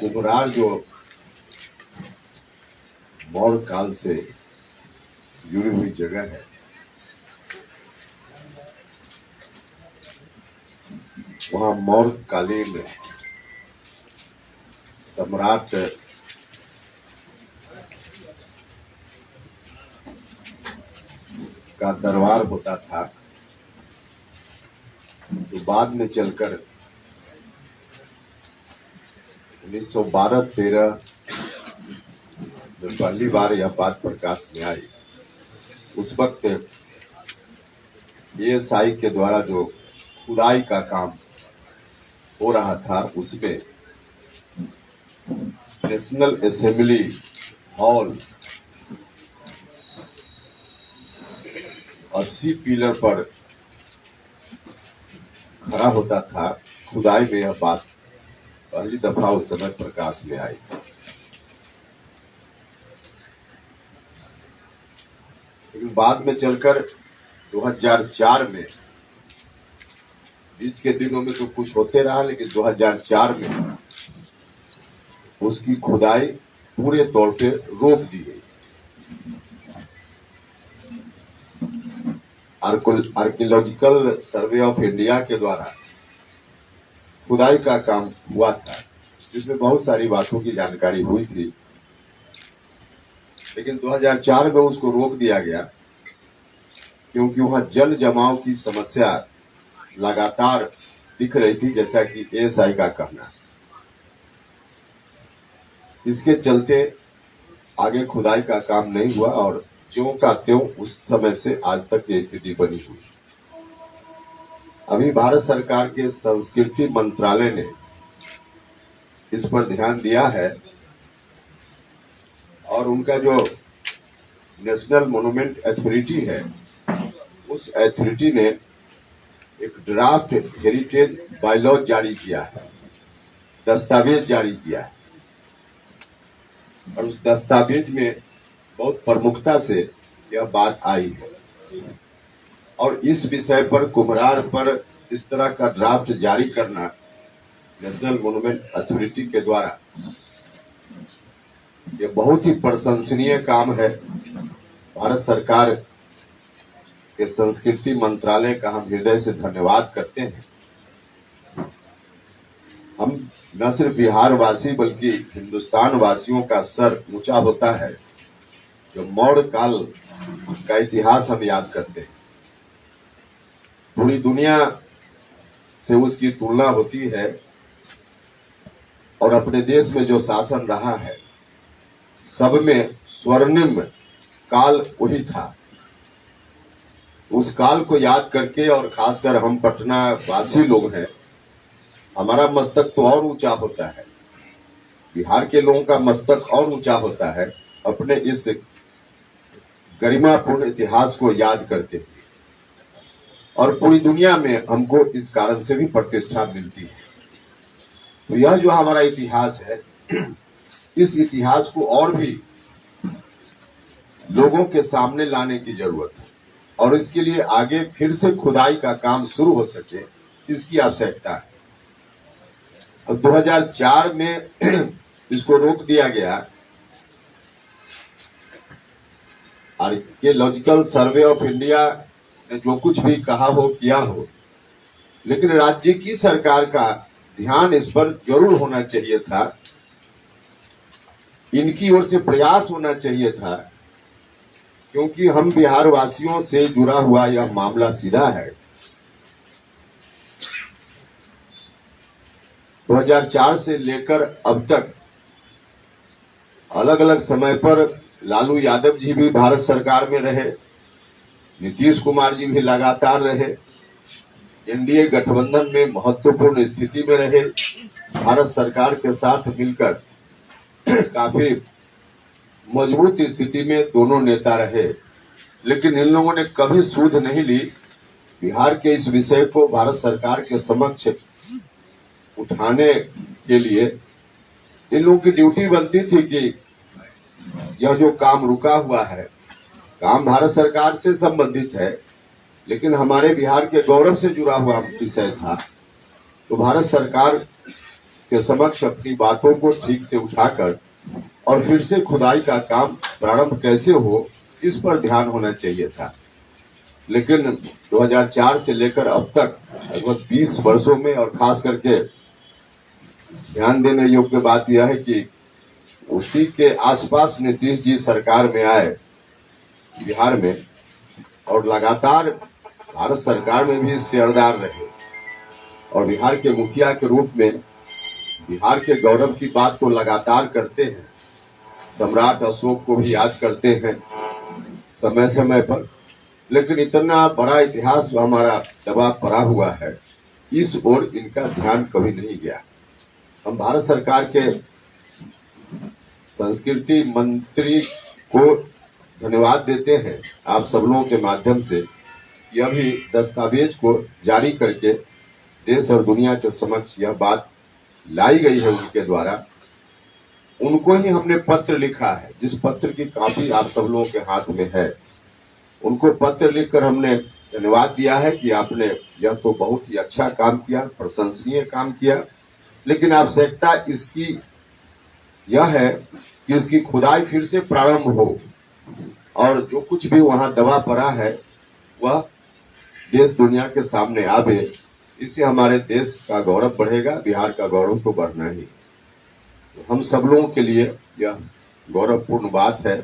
कुम्हरार जो मौर्य काल से जुड़ी हुई जगह है, वहां मौर्य कालीन सम्राट का दरबार होता था। तो बाद में चलकर 1912-13 में पहली बार यह बात प्रकाश में आई। उस वक्त एएसआई के द्वारा जो खुदाई का काम हो रहा था, उसमें नेशनल असेंबली हॉल 80 पिलर पर खड़ा होता था। खुदाई में यह बात पहली दफा उस समय प्रकाश में आई। लेकिन बाद में चलकर 2004 में, बीच के दिनों में तो कुछ होते रहा, लेकिन 2004 में उसकी खुदाई पूरे तौर पे रोक दी गई। आर्कियोलॉजिकल सर्वे ऑफ इंडिया के द्वारा खुदाई का काम हुआ था, जिसमें बहुत सारी बातों की जानकारी हुई थी, लेकिन 2004 में उसको रोक दिया गया, क्योंकि वहां जल जमाव की समस्या लगातार दिख रही थी, जैसा कि एएसआई का कहना। इसके चलते आगे खुदाई का काम नहीं हुआ और ज्यों का त्यों उस समय से आज तक ये स्थिति बनी हुई। अभी भारत सरकार के संस्कृति मंत्रालय ने इस पर ध्यान दिया है और उनका जो नेशनल मॉन्यूमेंट अथॉरिटी है, उस अथॉरिटी ने एक ड्राफ्ट हेरिटेज बायलॉ जारी किया है, दस्तावेज जारी किया है। और उस दस्तावेज में बहुत प्रमुखता से यह बात आई है और इस विषय पर कुम्हरार पर इस तरह का ड्राफ्ट जारी करना नेशनल मॉन्यूमेंट अथॉरिटी के द्वारा यह बहुत ही प्रशंसनीय काम है। भारत सरकार के संस्कृति मंत्रालय का हम हृदय से धन्यवाद करते हैं। हम न सिर्फ बिहार वासी बल्कि हिंदुस्तान वासियों का सर ऊंचा होता है जो मौर्य काल का इतिहास हम याद करते हैं। पूरी दुनिया से उसकी तुलना होती है और अपने देश में जो शासन रहा है, सब में स्वर्णिम काल वही था। उस काल को याद करके, और खासकर हम पटना वासी लोग हैं, हमारा मस्तक तो और ऊंचा होता है, बिहार के लोगों का मस्तक और ऊंचा होता है अपने इस गरिमापूर्ण इतिहास को याद करते हुए। और पूरी दुनिया में हमको इस कारण से भी प्रतिष्ठा मिलती है। तो यह जो हमारा इतिहास है, इस इतिहास को और भी लोगों के सामने लाने की जरूरत है और इसके लिए आगे फिर से खुदाई का काम शुरू हो सके, इसकी आवश्यकता है। अब 2004 में इसको रोक दिया गया। आर्कियोलॉजिकल सर्वे ऑफ इंडिया ने जो कुछ भी कहा हो, किया हो, लेकिन राज्य की सरकार का ध्यान इस पर जरूर होना चाहिए था। इनकी ओर से प्रयास होना चाहिए था, क्योंकि हम बिहार वासियों से जुड़ा हुआ यह मामला सीधा है। 2004 से लेकर अब तक अलग अलग समय पर लालू यादव जी भी भारत सरकार में रहे, नीतीश कुमार जी भी लगातार रहे, एनडीए गठबंधन में महत्वपूर्ण स्थिति में रहे, भारत सरकार के साथ मिलकर काफी मजबूत स्थिति में दोनों नेता रहे। लेकिन इन लोगों ने कभी सूध नहीं ली बिहार के इस विषय को भारत सरकार के समक्ष उठाने के लिए। इन लोगों की ड्यूटी बनती थी कि यह जो काम रुका हुआ है, काम भारत सरकार से संबंधित है, लेकिन हमारे बिहार के गौरव से जुड़ा हुआ विषय था। तो भारत सरकार के समक्ष अपनी बातों को ठीक से उठाकर और फिर से खुदाई का काम प्रारंभ कैसे हो, इस पर ध्यान होना चाहिए था। लेकिन 2004 से लेकर अब तक लगभग 20 वर्षों में, और खास करके ध्यान देने योग्य बात यह है कि उसी के आसपास नीतीश जी सरकार में आए बिहार में, और लगातार भारत सरकार में भी सेवादार रहे, और बिहार के मुखिया के रूप में बिहार के गौरव की बात तो लगातार करते हैं। सम्राट अशोक को भी याद करते हैं समय समय पर, लेकिन इतना बड़ा इतिहास जो हमारा दबा पड़ा हुआ है, इस ओर इनका ध्यान कभी नहीं गया। हम भारत सरकार के संस्कृति मंत्री को धन्यवाद देते हैं आप सब लोगों के माध्यम से, यह भी दस्तावेज को जारी करके देश और दुनिया के समक्ष यह बात लाई गई है उनके द्वारा। उनको ही हमने पत्र लिखा है, जिस पत्र की कॉपी आप सब लोगों के हाथ में है। उनको पत्र लिखकर हमने धन्यवाद दिया है कि आपने यह तो बहुत ही अच्छा काम किया, प्रशंसनीय काम किया, लेकिन आवश्यकता इसकी यह है कि इसकी खुदाई फिर से प्रारंभ हो, और जो कुछ भी वहां दबा पड़ा है वह देश दुनिया के सामने आवे। इससे हमारे देश का गौरव बढ़ेगा, बिहार का गौरव तो बढ़ना ही। तो हम सब लोगों के लिए यह गौरवपूर्ण बात है।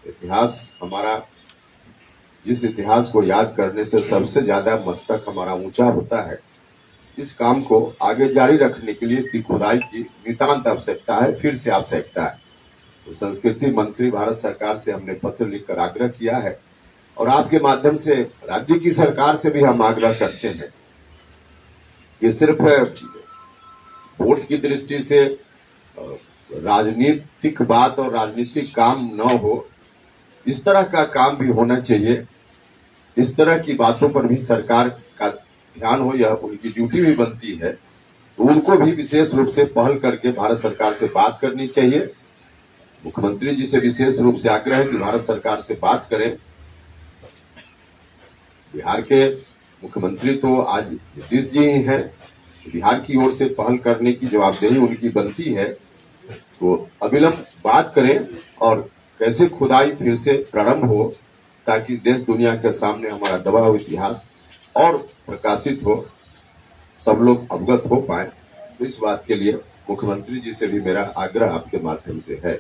इतिहास हमारा, जिस इतिहास को याद करने से सबसे ज्यादा मस्तक हमारा ऊंचा होता है, इस काम को आगे जारी रखने के लिए इसकी खुदाई की नितांत आवश्यकता है, फिर से आवश्यकता है। तो संस्कृति मंत्री भारत सरकार से हमने पत्र लिखकर आग्रह किया है, और आपके माध्यम से राज्य की सरकार से भी हम आग्रह करते हैं कि सिर्फ वोट की दृष्टि से राजनीतिक बात और राजनीतिक काम न हो, इस तरह का काम भी होना चाहिए। इस तरह की बातों पर भी सरकार का ध्यान हो, यह उनकी ड्यूटी भी बनती है। तो उनको भी विशेष रूप से पहल करके भारत सरकार से बात करनी चाहिए। मुख्यमंत्री जी से विशेष रूप से आग्रह है कि भारत सरकार से बात करें। बिहार के मुख्यमंत्री तो आज नीतीश जी ही हैं, बिहार की ओर से पहल करने की जवाबदेही उनकी बनती है। तो अविलंब बात करें और कैसे खुदाई फिर से प्रारंभ हो, ताकि देश दुनिया के सामने हमारा दबा हुआ इतिहास और प्रकाशित हो, सब लोग अवगत हो पाए। तो इस बात के लिए मुख्यमंत्री जी से भी मेरा आग्रह आपके माध्यम से है।